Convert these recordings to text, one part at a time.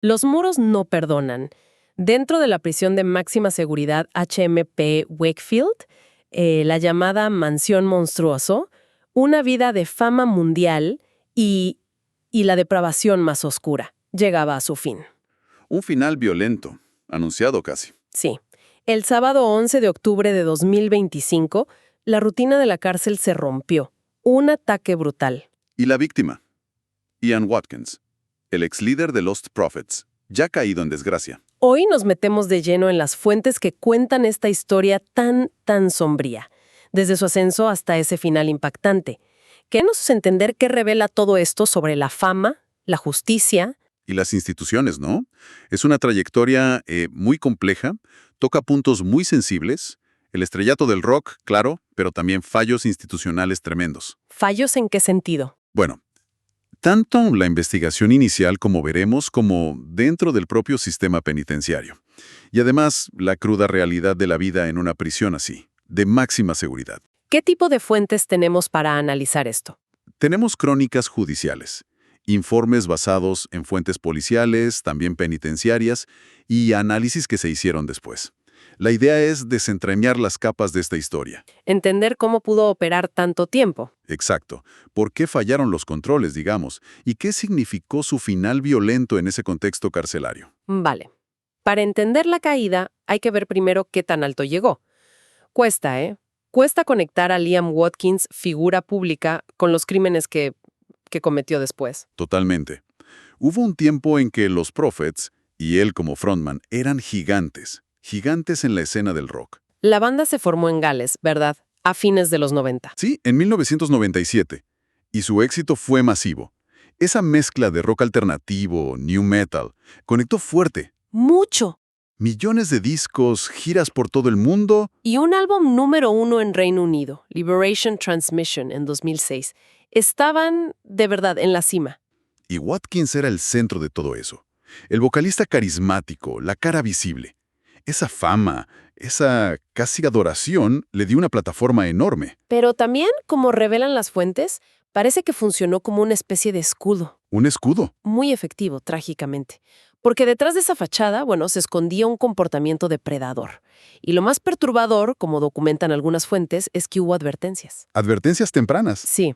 Los muros no perdonan. Dentro de la prisión de máxima seguridad HMP Wakefield, la llamada Mansión Monstruoso, una vida de fama mundial y la depravación más oscura llegaba a su fin. Un final violento, anunciado casi. Sí. El sábado 11 de octubre de 2025, la rutina de la cárcel se rompió. Un ataque brutal. Y la víctima, Ian Watkins, el ex líder de Lost Prophets, ya caído en desgracia. Hoy nos metemos de lleno en las fuentes que cuentan esta historia tan sombría, desde su ascenso hasta ese final impactante. Queremos entender qué revela todo esto sobre la fama, la justicia. Y las instituciones, ¿no? Es una trayectoria muy compleja, toca puntos muy sensibles, el estrellato del rock, claro, pero también fallos institucionales tremendos. ¿Fallos en qué sentido? Bueno, tanto la investigación inicial como veremos como dentro del propio sistema penitenciario. Y además, la cruda realidad de la vida en una prisión así, de máxima seguridad. ¿Qué tipo de fuentes tenemos para analizar esto? Tenemos crónicas judiciales, informes basados en fuentes policiales, también penitenciarias, y análisis que se hicieron después. La idea es desentrañar las capas de esta historia. Entender cómo pudo operar tanto tiempo. Exacto. ¿Por qué fallaron los controles, digamos? ¿Y qué significó su final violento en ese contexto carcelario? Vale. Para entender la caída, hay que ver primero qué tan alto llegó. Cuesta, ¿eh? Cuesta conectar a Liam Watkins, figura pública, con los crímenes que cometió después. Totalmente. Hubo un tiempo en que los Prophets, y él como frontman, eran gigantes en la escena del rock. La banda se formó en Gales, ¿verdad? A fines de los 90. Sí, en 1997. Y su éxito fue masivo. Esa mezcla de rock alternativo, new metal, conectó fuerte. ¡Mucho! Millones de discos, giras por todo el mundo. Y un álbum número 1 en Reino Unido, Liberation Transmission, en 2006. Estaban, de verdad, en la cima. Y Watkins era el centro de todo eso. El vocalista carismático, la cara visible. Esa fama, esa casi adoración, le dio una plataforma enorme. Pero también, como revelan las fuentes, parece que funcionó como una especie de escudo. Un escudo. Muy efectivo, trágicamente. Porque detrás de esa fachada, se escondía un comportamiento depredador. Y lo más perturbador, como documentan algunas fuentes, es que hubo advertencias. Advertencias tempranas. Sí.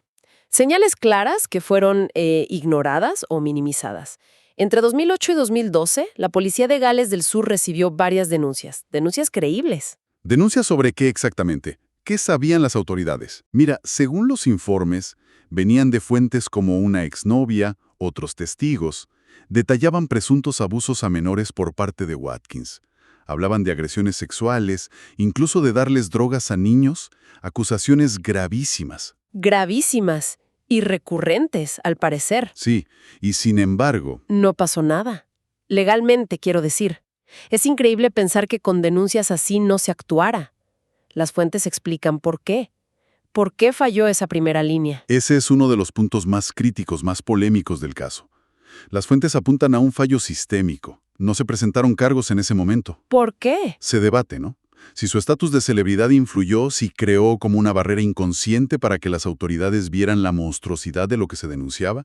Señales claras que fueron ignoradas o minimizadas. Entre 2008 y 2012, la policía de Gales del Sur recibió varias denuncias creíbles. ¿Denuncias sobre qué exactamente? ¿Qué sabían las autoridades? Mira, según los informes, venían de fuentes como una exnovia, otros testigos. Detallaban presuntos abusos a menores por parte de Watkins. Hablaban de agresiones sexuales, incluso de darles drogas a niños, acusaciones gravísimas. Gravísimas y recurrentes, al parecer. Sí, y sin embargo... No pasó nada. Legalmente, quiero decir. Es increíble pensar que con denuncias así no se actuara. Las fuentes explican por qué. ¿Por qué falló esa primera línea? Ese es uno de los puntos más críticos, más polémicos del caso. Las fuentes apuntan a un fallo sistémico. No se presentaron cargos en ese momento. ¿Por qué? Se debate, ¿no? Si su estatus de celebridad influyó, si creó como una barrera inconsciente para que las autoridades vieran la monstruosidad de lo que se denunciaba,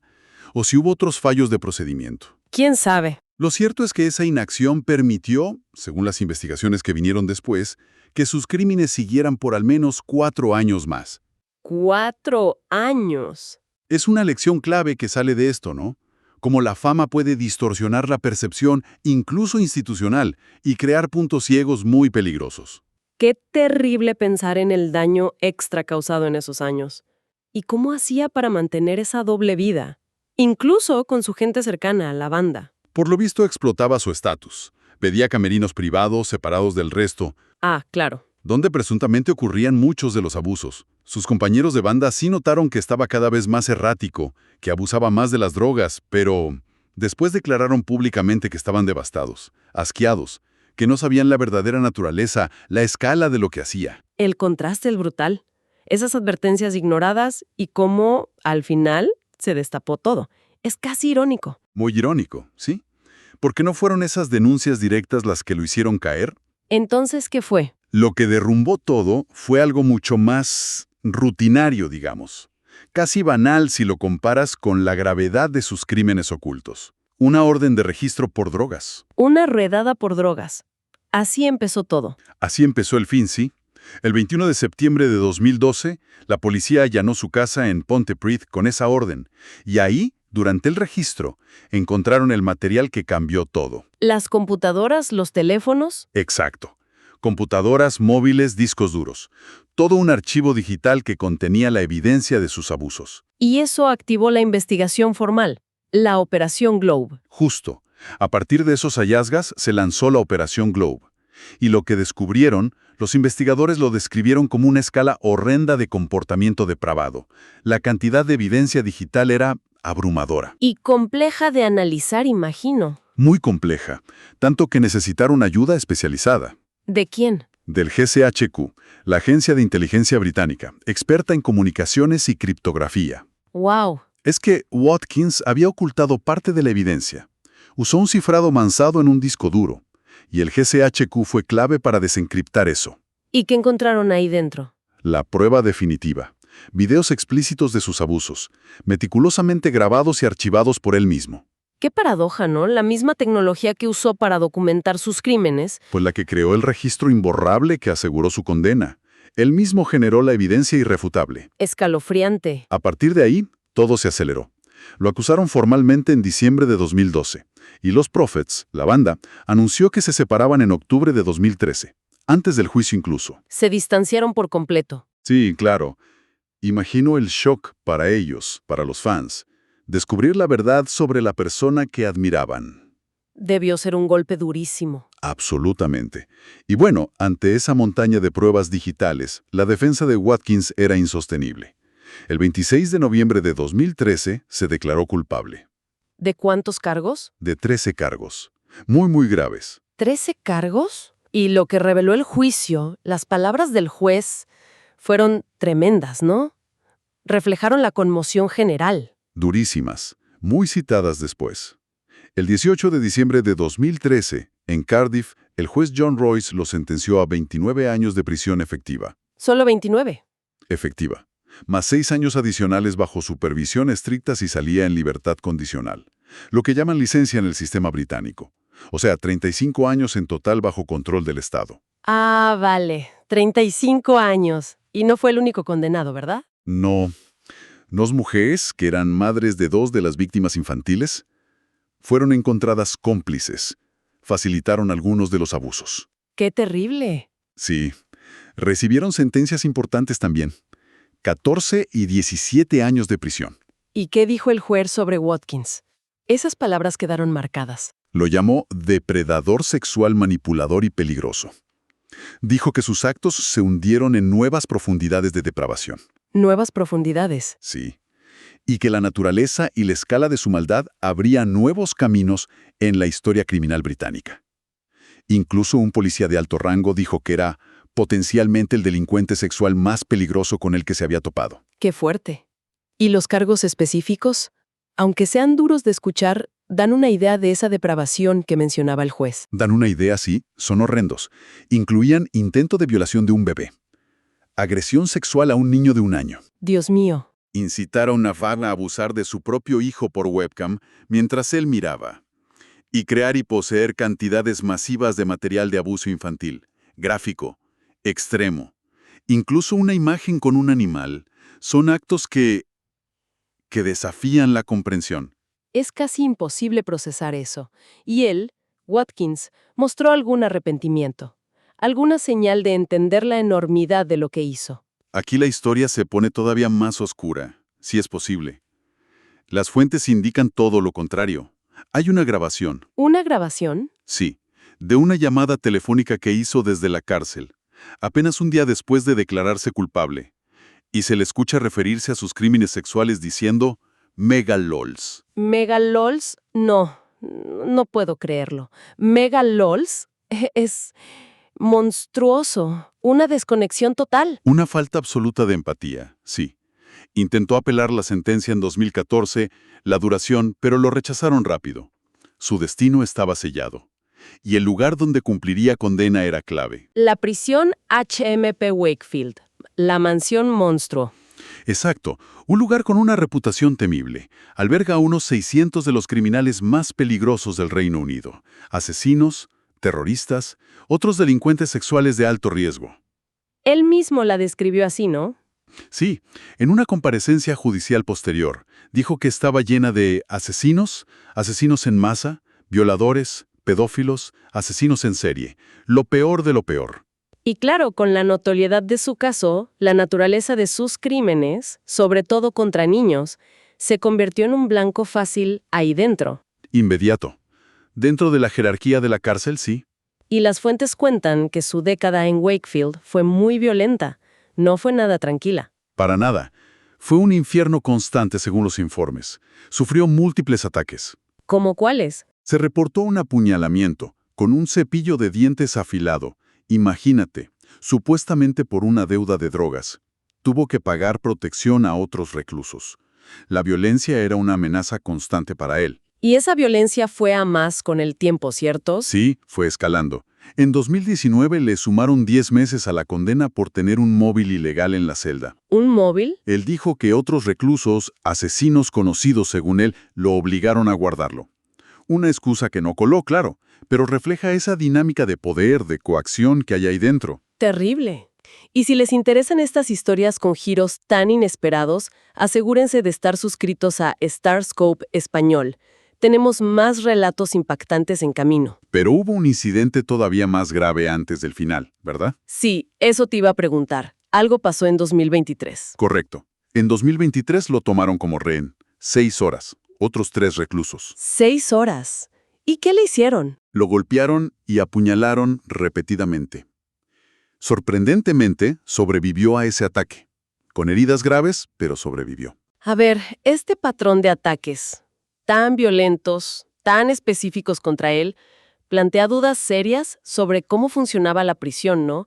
o si hubo otros fallos de procedimiento. ¿Quién sabe? Lo cierto es que esa inacción permitió, según las investigaciones que vinieron después, que sus crímenes siguieran por al menos 4 años más. 4 años. Es una lección clave que sale de esto, ¿no? Cómo la fama puede distorsionar la percepción, incluso institucional, y crear puntos ciegos muy peligrosos. Qué terrible pensar en el daño extra causado en esos años. ¿Y cómo hacía para mantener esa doble vida? Incluso con su gente cercana, la banda. Por lo visto explotaba su estatus. Pedía camerinos privados separados del resto. Ah, claro. Donde presuntamente ocurrían muchos de los abusos. Sus compañeros de banda sí notaron que estaba cada vez más errático, que abusaba más de las drogas, pero después declararon públicamente que estaban devastados, asqueados, que no sabían la verdadera naturaleza, la escala de lo que hacía. El contraste es brutal. Esas advertencias ignoradas y cómo, al final, se destapó todo. Es casi irónico. Muy irónico, ¿sí? ¿Por qué no fueron esas denuncias directas las que lo hicieron caer? Entonces, ¿qué fue? Lo que derrumbó todo fue algo mucho más rutinario, digamos. Casi banal si lo comparas con la gravedad de sus crímenes ocultos. Una orden de registro por drogas. Una redada por drogas. Así empezó todo. Así empezó el fin, ¿sí? El 21 de septiembre de 2012, la policía allanó su casa en Pontypridd con esa orden. Y ahí, durante el registro, encontraron el material que cambió todo. Las computadoras, los teléfonos. Exacto. Computadoras, móviles, discos duros. Todo un archivo digital que contenía la evidencia de sus abusos. Y eso activó la investigación formal, la Operación Globe. Justo. A partir de esos hallazgos se lanzó la Operación Globe. Y lo que descubrieron, los investigadores lo describieron como una escala horrenda de comportamiento depravado. La cantidad de evidencia digital era abrumadora. Y compleja de analizar, imagino. Muy compleja, tanto que necesitaron ayuda especializada. ¿De quién? Del GCHQ, la Agencia de Inteligencia Británica, experta en comunicaciones y criptografía. ¡Wow! Es que Watkins había ocultado parte de la evidencia. Usó un cifrado manzado en un disco duro, y el GCHQ fue clave para desencriptar eso. ¿Y qué encontraron ahí dentro? La prueba definitiva. Videos explícitos de sus abusos, meticulosamente grabados y archivados por él mismo. Qué paradoja, ¿no? La misma tecnología que usó para documentar sus crímenes. Pues la que creó el registro imborrable que aseguró su condena. Él mismo generó la evidencia irrefutable. Escalofriante. A partir de ahí, todo se aceleró. Lo acusaron formalmente en diciembre de 2012, y los Prophets, la banda, anunció que se separaban en octubre de 2013, antes del juicio incluso. Se distanciaron por completo. Sí, claro. Imagino el shock para ellos, para los fans, descubrir la verdad sobre la persona que admiraban. Debió ser un golpe durísimo. Absolutamente. Y bueno, ante esa montaña de pruebas digitales, la defensa de Watkins era insostenible. El 26 de noviembre de 2013 se declaró culpable. ¿De cuántos cargos? De 13 cargos. Muy graves. ¿13 cargos? Y lo que reveló el juicio, las palabras del juez, fueron tremendas, ¿no? Reflejaron la conmoción general. Durísimas. Muy citadas después. El 18 de diciembre de 2013, en Cardiff, el juez John Royce lo sentenció a 29 años de prisión efectiva. Solo 29. Efectiva. Más 6 años adicionales bajo supervisión estricta si salía en libertad condicional. Lo que llaman licencia en el sistema británico. O sea, 35 años en total bajo control del Estado. Ah, vale. 35 años. Y no fue el único condenado, ¿verdad? No. Dos mujeres, que eran madres de 2 de las víctimas infantiles, fueron encontradas cómplices. Facilitaron algunos de los abusos. ¡Qué terrible! Sí. Recibieron sentencias importantes también. 14 y 17 años de prisión. ¿Y qué dijo el juez sobre Watkins? Esas palabras quedaron marcadas. Lo llamó depredador sexual manipulador y peligroso. Dijo que sus actos se hundieron en nuevas profundidades de depravación. Nuevas profundidades. Sí. Y que la naturaleza y la escala de su maldad abrían nuevos caminos en la historia criminal británica. Incluso un policía de alto rango dijo que era potencialmente el delincuente sexual más peligroso con el que se había topado. ¡Qué fuerte! ¿Y los cargos específicos? Aunque sean duros de escuchar, dan una idea de esa depravación que mencionaba el juez. Dan una idea, sí, son horrendos. Incluían intento de violación de un bebé, agresión sexual a un niño de 1 año, Dios mío. incitar a una fan a abusar de su propio hijo por webcam mientras él miraba, y crear y poseer cantidades masivas de material de abuso infantil, gráfico, extremo, incluso una imagen con un animal, son actos que desafían la comprensión. Es casi imposible procesar eso. Y él, Watkins, mostró algún arrepentimiento, alguna señal de entender la enormidad de lo que hizo. Aquí la historia se pone todavía más oscura, si es posible. Las fuentes indican todo lo contrario. Hay una grabación. ¿Una grabación? Sí, de una llamada telefónica que hizo desde la cárcel, apenas un día después de declararse culpable, y se le escucha referirse a sus crímenes sexuales diciendo «megalols». ¿Megalols? No, no puedo creerlo. ¿Megalols? Es monstruoso. Una desconexión total. Una falta absoluta de empatía, sí. Intentó apelar la sentencia en 2014, la duración, pero lo rechazaron rápido. Su destino estaba sellado. Y el lugar donde cumpliría condena era clave. La prisión HMP Wakefield. La mansión monstruo. Exacto, un lugar con una reputación temible. Alberga a unos 600 de los criminales más peligrosos del Reino Unido. Asesinos, terroristas, otros delincuentes sexuales de alto riesgo. Él mismo la describió así, ¿no? Sí, en una comparecencia judicial posterior, dijo que estaba llena de asesinos, asesinos en masa, violadores, pedófilos, asesinos en serie. Lo peor de lo peor. Y claro, con la notoriedad de su caso, la naturaleza de sus crímenes, sobre todo contra niños, se convirtió en un blanco fácil ahí dentro. Inmediato. Dentro de la jerarquía de la cárcel, sí. Y las fuentes cuentan que su década en Wakefield fue muy violenta, no fue nada tranquila. Para nada. Fue un infierno constante según los informes. Sufrió múltiples ataques. ¿Cómo cuáles? Se reportó un apuñalamiento con un cepillo de dientes afilado. Imagínate, supuestamente por una deuda de drogas. Tuvo que pagar protección a otros reclusos. La violencia era una amenaza constante para él. Y esa violencia fue a más con el tiempo, ¿cierto? Sí, fue escalando. En 2019 le sumaron 10 meses a la condena por tener un móvil ilegal en la celda. ¿Un móvil? Él dijo que otros reclusos, asesinos conocidos según él, lo obligaron a guardarlo. Una excusa que no coló, claro, pero refleja esa dinámica de poder, de coacción que hay ahí dentro. Terrible. Y si les interesan estas historias con giros tan inesperados, asegúrense de estar suscritos a Starscope Español. Tenemos más relatos impactantes en camino. Pero hubo un incidente todavía más grave antes del final, ¿verdad? Sí, eso te iba a preguntar. Algo pasó en 2023. Correcto. En 2023 lo tomaron como rehén. 6 horas. Otros 3 reclusos. 6 horas. ¿Y qué le hicieron? Lo golpearon y apuñalaron repetidamente. Sorprendentemente, sobrevivió a ese ataque. Con heridas graves, pero sobrevivió. A ver, este patrón de ataques, tan violentos, tan específicos contra él, plantea dudas serias sobre cómo funcionaba la prisión, ¿no?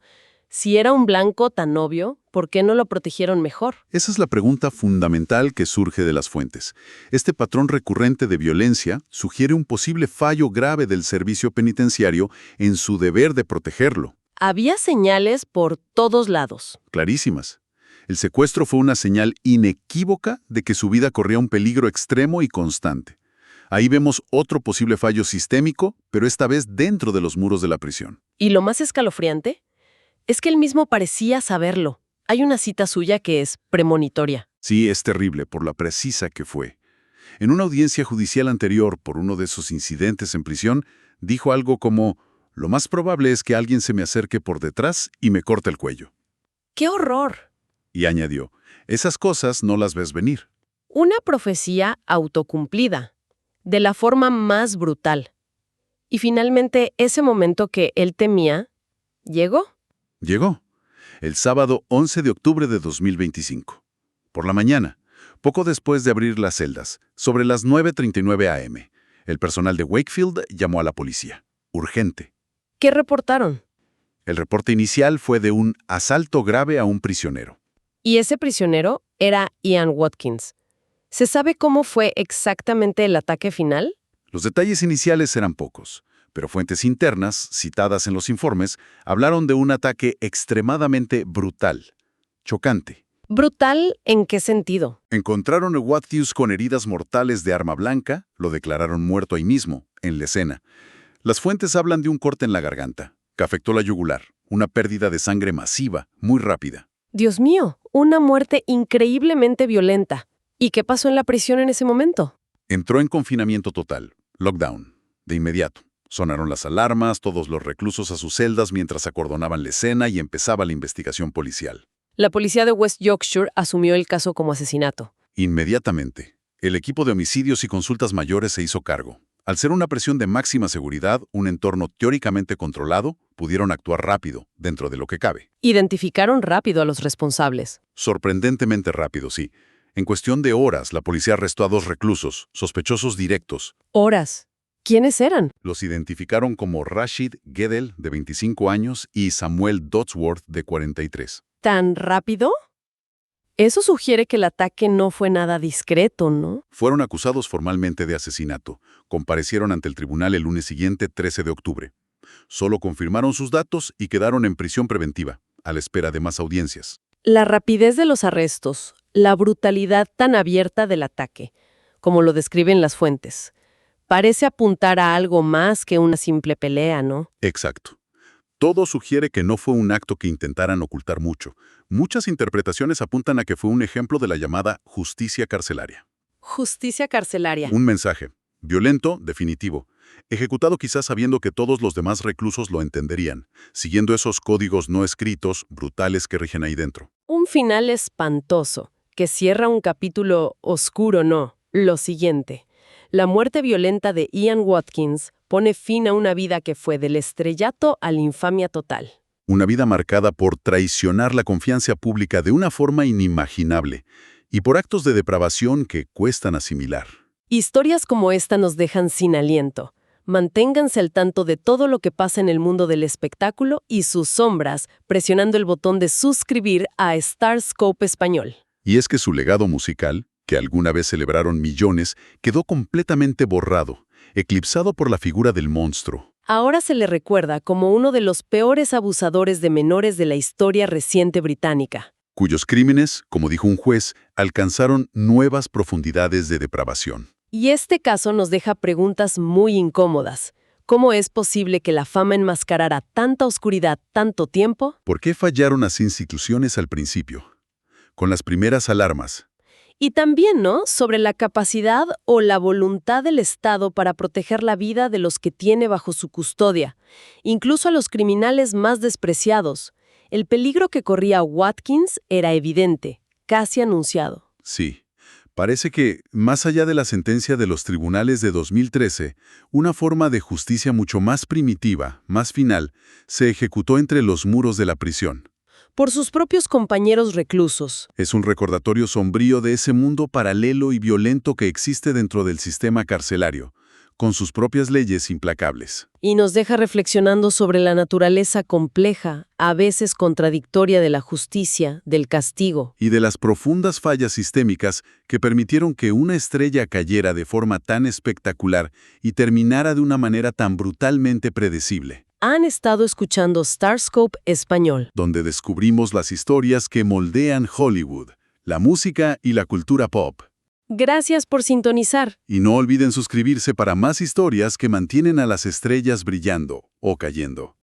Si era un blanco tan obvio, ¿por qué no lo protegieron mejor? Esa es la pregunta fundamental que surge de las fuentes. Este patrón recurrente de violencia sugiere un posible fallo grave del servicio penitenciario en su deber de protegerlo. Había señales por todos lados. Clarísimas. El secuestro fue una señal inequívoca de que su vida corría un peligro extremo y constante. Ahí vemos otro posible fallo sistémico, pero esta vez dentro de los muros de la prisión. Y lo más escalofriante es que él mismo parecía saberlo. Hay una cita suya que es premonitoria. Sí, es terrible por la precisa que fue. En una audiencia judicial anterior por uno de esos incidentes en prisión, dijo algo como: «Lo más probable es que alguien se me acerque por detrás y me corte el cuello». ¡Qué horror! Y añadió: «Esas cosas no las ves venir». Una profecía autocumplida, de la forma más brutal. Y finalmente, ese momento que él temía, llegó. Llegó. El sábado 11 de octubre de 2025. Por la mañana, poco después de abrir las celdas, sobre las 9:39 a.m., el personal de Wakefield llamó a la policía. Urgente. ¿Qué reportaron? El reporte inicial fue de un asalto grave a un prisionero. Y ese prisionero era Ian Watkins. ¿Se sabe cómo fue exactamente el ataque final? Los detalles iniciales eran pocos, pero fuentes internas, citadas en los informes, hablaron de un ataque extremadamente brutal, chocante. ¿Brutal en qué sentido? Encontraron a Watkins con heridas mortales de arma blanca, lo declararon muerto ahí mismo, en la escena. Las fuentes hablan de un corte en la garganta, que afectó la yugular, una pérdida de sangre masiva, muy rápida. Dios mío, una muerte increíblemente violenta. ¿Y qué pasó en la prisión en ese momento? Entró en confinamiento total, lockdown, de inmediato. Sonaron las alarmas, todos los reclusos a sus celdas mientras acordonaban la escena y empezaba la investigación policial. La policía de West Yorkshire asumió el caso como asesinato. Inmediatamente, el equipo de homicidios y consultas mayores se hizo cargo. Al ser una prisión de máxima seguridad, un entorno teóricamente controlado, pudieron actuar rápido, dentro de lo que cabe. Identificaron rápido a los responsables. Sorprendentemente rápido, sí. En cuestión de horas, la policía arrestó a 2 reclusos, sospechosos directos. Horas. ¿Quiénes eran? Los identificaron como Rashid Gedel, de 25 años, y Samuel Dodsworth, de 43. ¿Tan rápido? Eso sugiere que el ataque no fue nada discreto, ¿no? Fueron acusados formalmente de asesinato. Comparecieron ante el tribunal el lunes siguiente, 13 de octubre. Solo confirmaron sus datos y quedaron en prisión preventiva, a la espera de más audiencias. La rapidez de los arrestos, la brutalidad tan abierta del ataque, como lo describen las fuentes. Parece apuntar a algo más que una simple pelea, ¿no? Exacto. Todo sugiere que no fue un acto que intentaran ocultar mucho. Muchas interpretaciones apuntan a que fue un ejemplo de la llamada justicia carcelaria. Justicia carcelaria. Un mensaje, violento, definitivo, ejecutado quizás sabiendo que todos los demás reclusos lo entenderían, siguiendo esos códigos no escritos, brutales que rigen ahí dentro. Un final espantoso, que cierra un capítulo oscuro, ¿no? Lo siguiente. La muerte violenta de Ian Watkins pone fin a una vida que fue del estrellato a la infamia total. Una vida marcada por traicionar la confianza pública de una forma inimaginable y por actos de depravación que cuestan asimilar. Historias como esta nos dejan sin aliento. Manténganse al tanto de todo lo que pasa en el mundo del espectáculo y sus sombras, presionando el botón de suscribir a Starscope Español. Y es que su legado musical, que alguna vez celebraron millones, quedó completamente borrado, eclipsado por la figura del monstruo. Ahora se le recuerda como uno de los peores abusadores de menores de la historia reciente británica. Cuyos crímenes, como dijo un juez, alcanzaron nuevas profundidades de depravación. Y este caso nos deja preguntas muy incómodas. ¿Cómo es posible que la fama enmascarara tanta oscuridad tanto tiempo? ¿Por qué fallaron las instituciones al principio? Con las primeras alarmas. Y también, ¿no?, sobre la capacidad o la voluntad del Estado para proteger la vida de los que tiene bajo su custodia, incluso a los criminales más despreciados. El peligro que corría Watkins era evidente, casi anunciado. Sí. Parece que, más allá de la sentencia de los tribunales de 2013, una forma de justicia mucho más primitiva, más final, se ejecutó entre los muros de la prisión. Por sus propios compañeros reclusos. Es un recordatorio sombrío de ese mundo paralelo y violento que existe dentro del sistema carcelario, con sus propias leyes implacables. Y nos deja reflexionando sobre la naturaleza compleja, a veces contradictoria de la justicia, del castigo. Y de las profundas fallas sistémicas que permitieron que una estrella cayera de forma tan espectacular y terminara de una manera tan brutalmente predecible. Han estado escuchando Starscope Español, donde descubrimos las historias que moldean Hollywood, la música y la cultura pop. Gracias por sintonizar. Y no olviden suscribirse para más historias que mantienen a las estrellas brillando o cayendo.